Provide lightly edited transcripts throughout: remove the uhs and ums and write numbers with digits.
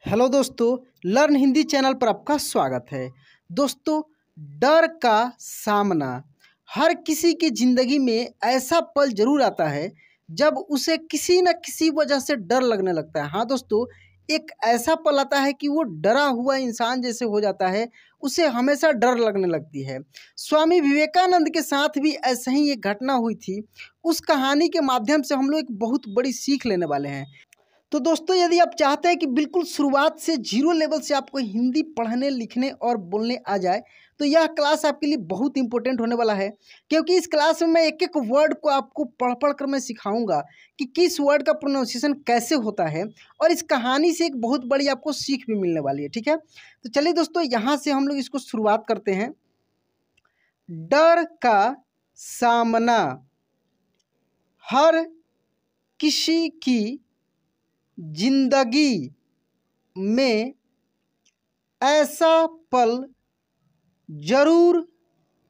Hello दोस्तों, learn Hindi channel पर आपका स्वागत है। दोस्तों, डर का सामना हर किसी की ज़िंदगी में ऐसा पल ज़रूर आता है जब उसे किसी न किसी वजह से डर लगने लगता है। हाँ दोस्तों, एक ऐसा पल आता है कि वो डरा हुआ इंसान जैसे हो जाता है, उसे हमेशा डर लगने लगती है। स्वामी विवेकानंद के साथ भी ऐसा ही एक घटना हुई थी। उस कहानी के माध्यम से हम लोग एक बहुत बड़ी सीख लेने वाले हैं। तो दोस्तों, यदि आप चाहते हैं कि बिल्कुल शुरुआत से जीरो लेवल से आपको हिंदी पढ़ने लिखने और बोलने आ जाए, तो यह क्लास आपके लिए बहुत इंपॉर्टेंट होने वाला है। क्योंकि इस क्लास में मैं एक एक वर्ड को आपको पढ़ पढ़ कर मैं सिखाऊंगा कि किस वर्ड का प्रोनाउंसिएशन कैसे होता है, और इस कहानी से एक बहुत बड़ी आपको सीख भी मिलने वाली है। ठीक है, तो चलिए दोस्तों, यहाँ से हम लोग इसको शुरुआत करते हैं। डर का सामना हर किसी की जिंदगी में ऐसा पल जरूर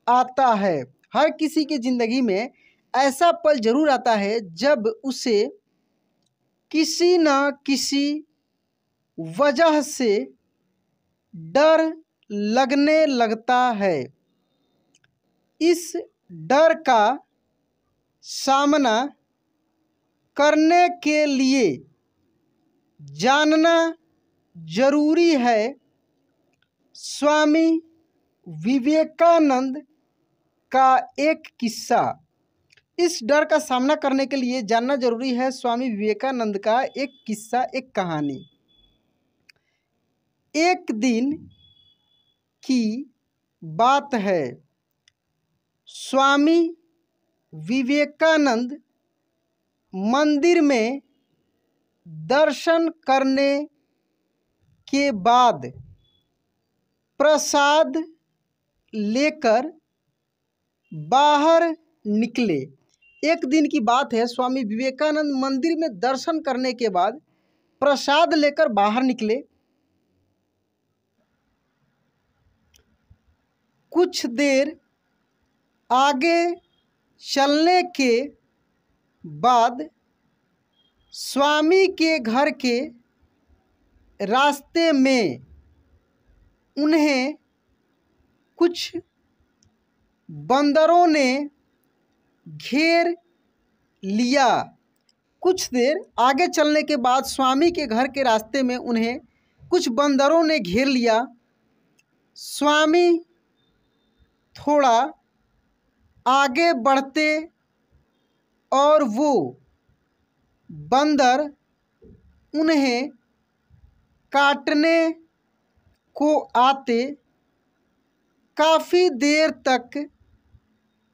आता है। हर किसी की जिंदगी में ऐसा पल जरूर आता है जब उसे किसी न किसी वजह से डर लगने लगता है। इस डर का सामना करने के लिए जानना जरूरी है स्वामी विवेकानंद का एक किस्सा। इस डर का सामना करने के लिए जानना जरूरी है स्वामी विवेकानंद का एक किस्सा, एक कहानी। एक दिन की बात है, स्वामी विवेकानंद मंदिर में दर्शन करने के बाद प्रसाद लेकर बाहर निकले। एक दिन की बात है, स्वामी विवेकानंद मंदिर में दर्शन करने के बाद प्रसाद लेकर बाहर निकले। कुछ देर आगे चलने के बाद स्वामी के घर के रास्ते में उन्हें कुछ बंदरों ने घेर लिया। कुछ देर आगे चलने के बाद स्वामी के घर के रास्ते में उन्हें कुछ बंदरों ने घेर लिया। स्वामी थोड़ा आगे बढ़ते और वो बंदर उन्हें काटने को आते। काफ़ी देर तक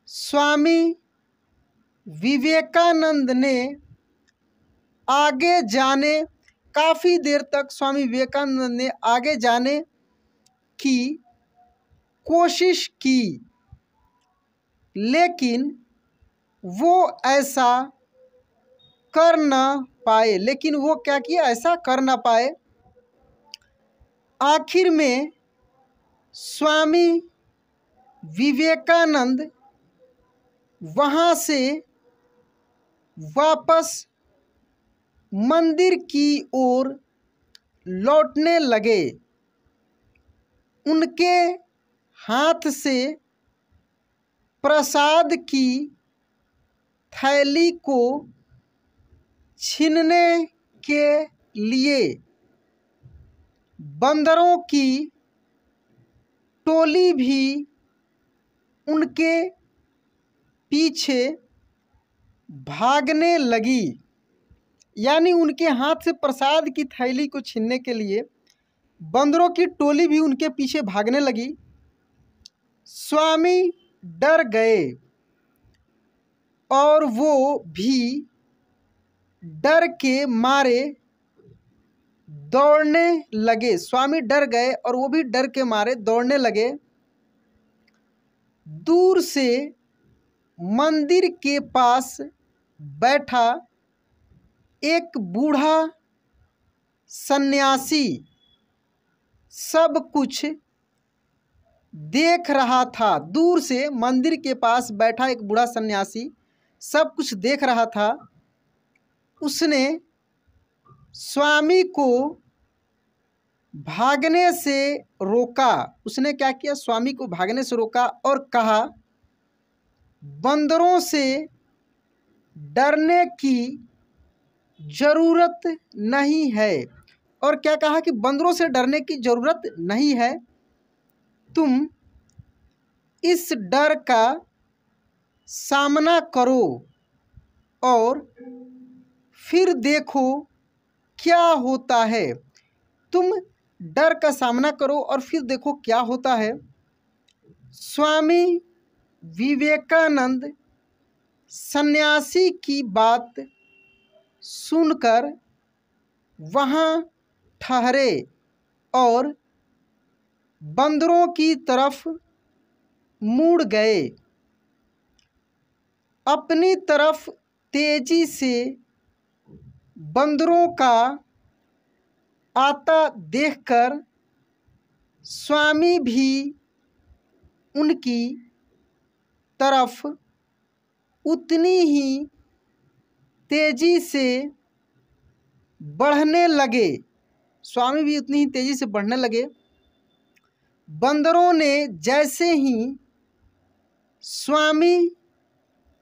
स्वामी विवेकानंद ने आगे जाने की कोशिश की, लेकिन वो ऐसा कर ना पाए। लेकिन वो क्या किया, ऐसा कर ना पाए। आखिर में स्वामी विवेकानंद वहाँ से वापस मंदिर की ओर लौटने लगे। उनके हाथ से प्रसाद की थैली को छीनने के लिए बंदरों की टोली भी उनके पीछे भागने लगी। यानी उनके हाथ से प्रसाद की थैली को छीनने के लिए बंदरों की टोली भी उनके पीछे भागने लगी। स्वामी डर गए और वो भी डर के मारे दौड़ने लगे। स्वामी डर गए और वो भी डर के मारे दौड़ने लगे। दूर से मंदिर के पास बैठा एक बूढ़ा सन्यासी सब कुछ देख रहा था। दूर से मंदिर के पास बैठा एक बूढ़ा सन्यासी सब कुछ देख रहा था। उसने स्वामी को भागने से रोका। उसने क्या किया? स्वामी को भागने से रोका और कहा बंदरों से डरने की जरूरत नहीं है। और क्या कहा कि बंदरों से डरने की जरूरत नहीं है, तुम इस डर का सामना करो और फिर देखो क्या होता है। तुम डर का सामना करो और फिर देखो क्या होता है। स्वामी विवेकानंद सन्यासी की बात सुनकर वहाँ ठहरे और बंदरों की तरफ मुड़ गए। अपनी तरफ तेजी से बंदरों का आता देखकर स्वामी भी उनकी तरफ उतनी ही तेजी से बढ़ने लगे। स्वामी भी उतनी ही तेजी से बढ़ने लगे। बंदरों ने जैसे ही स्वामी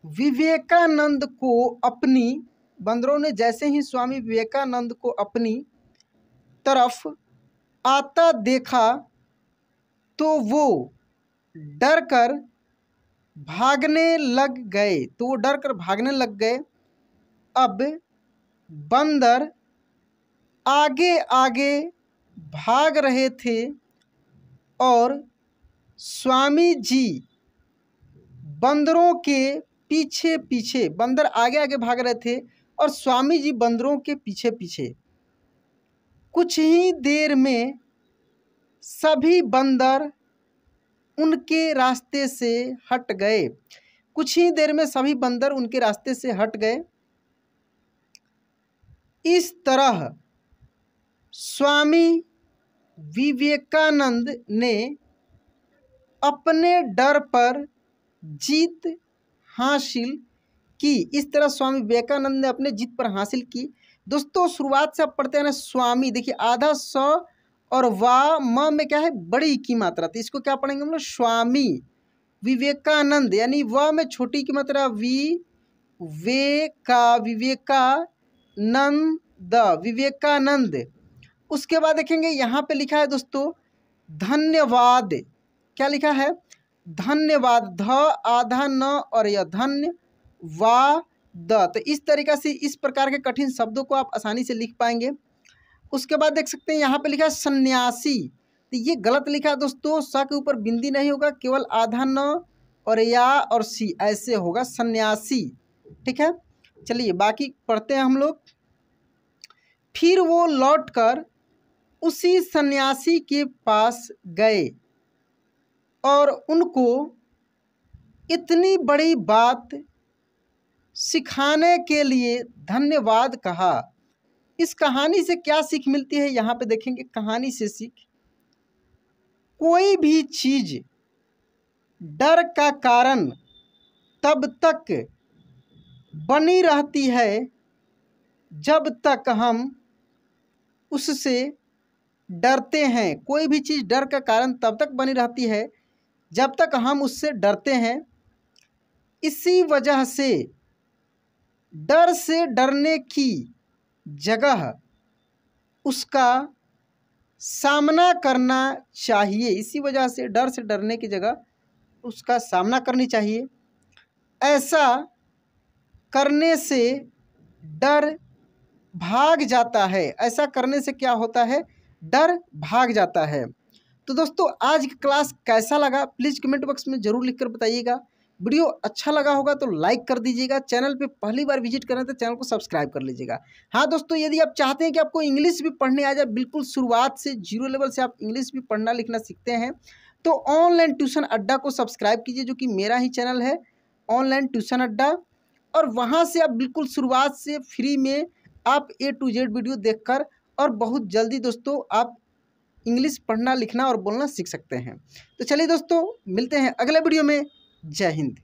विवेकानंद को अपनी तरफ आता देखा तो वो डर कर भागने लग गए। अब बंदर आगे आगे भाग रहे थे और स्वामी जी बंदरों के पीछे पीछे, बंदर आगे आगे भाग रहे थे और स्वामी जी बंदरों के पीछे पीछे। कुछ ही देर में सभी बंदर उनके रास्ते से हट गए। इस तरह स्वामी विवेकानंद ने अपने डर पर जीत हासिल की। दोस्तों शुरुआत से आप पढ़ते हैं ना, स्वामी, देखिए आधा स और वा म में क्या है? बड़ी की मात्रा, तो इसको क्या पढ़ेंगे हम लोग? स्वामी विवेकानंद, यानी व में छोटी की मात्रा विवेकानंद। उसके बाद देखेंगे यहाँ पे लिखा है दोस्तों धन्यवाद। क्या लिखा है? धन्यवाद, ध आधा न और यह धन्यवाद। तो इस तरीक़ा से इस प्रकार के कठिन शब्दों को आप आसानी से लिख पाएंगे। उसके बाद देख सकते हैं यहाँ पे लिखा है सन्यासी, तो ये गलत लिखा दोस्तों। स के ऊपर बिंदी नहीं होगा, केवल आधा न और या और सी ऐसे होगा, सन्यासी। ठीक है, चलिए बाकी पढ़ते हैं हम लोग। फिर वो लौटकर उसी सन्यासी के पास गए और उनको इतनी बड़ी बात सिखाने के लिए धन्यवाद कहा। इस कहानी से क्या सीख मिलती है? यहाँ पे देखेंगे कहानी से सीख, कोई भी चीज़ डर का कारण तब तक बनी रहती है जब तक हम उससे डरते हैं। कोई भी चीज़ डर का कारण तब तक बनी रहती है जब तक हम उससे डरते हैं। इसी वजह से डर से डरने की जगह उसका सामना करना चाहिए। इसी वजह से डर से डरने की जगह उसका सामना करनी चाहिए। ऐसा करने से डर भाग जाता है। ऐसा करने से क्या होता है? डर भाग जाता है। तो दोस्तों आज की क्लास कैसा लगा प्लीज़ कमेंट बॉक्स में ज़रूर लिखकर बताइएगा। वीडियो अच्छा लगा होगा तो लाइक कर दीजिएगा। चैनल पे पहली बार विजिट करें तो चैनल को सब्सक्राइब कर लीजिएगा। हाँ दोस्तों, यदि आप चाहते हैं कि आपको इंग्लिश भी पढ़ने आ जाए, बिल्कुल शुरुआत से 0 लेवल से आप इंग्लिश भी पढ़ना लिखना सीखते हैं, तो ऑनलाइन ट्यूशन अड्डा को सब्सक्राइब कीजिए, जो कि मेरा ही चैनल है ऑनलाइन ट्यूशन अड्डा। और वहाँ से आप बिल्कुल शुरुआत से फ्री में आप A to Z वीडियो देखकर और बहुत जल्दी दोस्तों आप इंग्लिश पढ़ना लिखना और बोलना सीख सकते हैं। तो चलिए दोस्तों मिलते हैं अगले वीडियो में। जय हिंद।